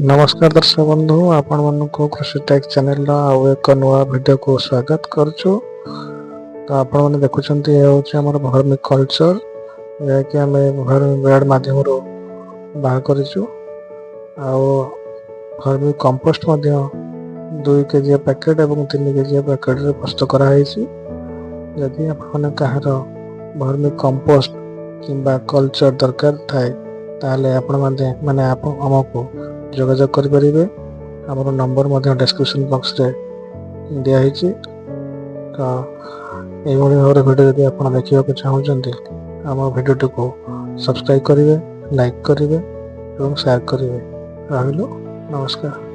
नमस्कार दर्शक बंधु आपण मानक कृषि टेक चैनल आउ एक नुआ वीडियो को स्वागत करुचु। तो आपण मैंने देखुं ये हूँ भर्मी कल्चर जैकि आम भर्मी बेड मध्यम बाहर करूँ। भर्मी कंपोस्ट 2 केजी पैकेट और 3 केजी पैकेट प्रस्तुत कराई। जदि आपने कहार भर्मी कंपोस्ट किंबा कल्चर दरकार थाए ताले आपण माने आमको जोगाजोग करें। आमर नंबर डिस्क्रिप्शन बॉक्स रे दिया है। तो ये भाव वीडियो जब आप देखा चाहते आम वीडियो को सब्सक्राइब करेंगे, लाइक करेंगे और शेयर करेंगे। रहा नमस्कार।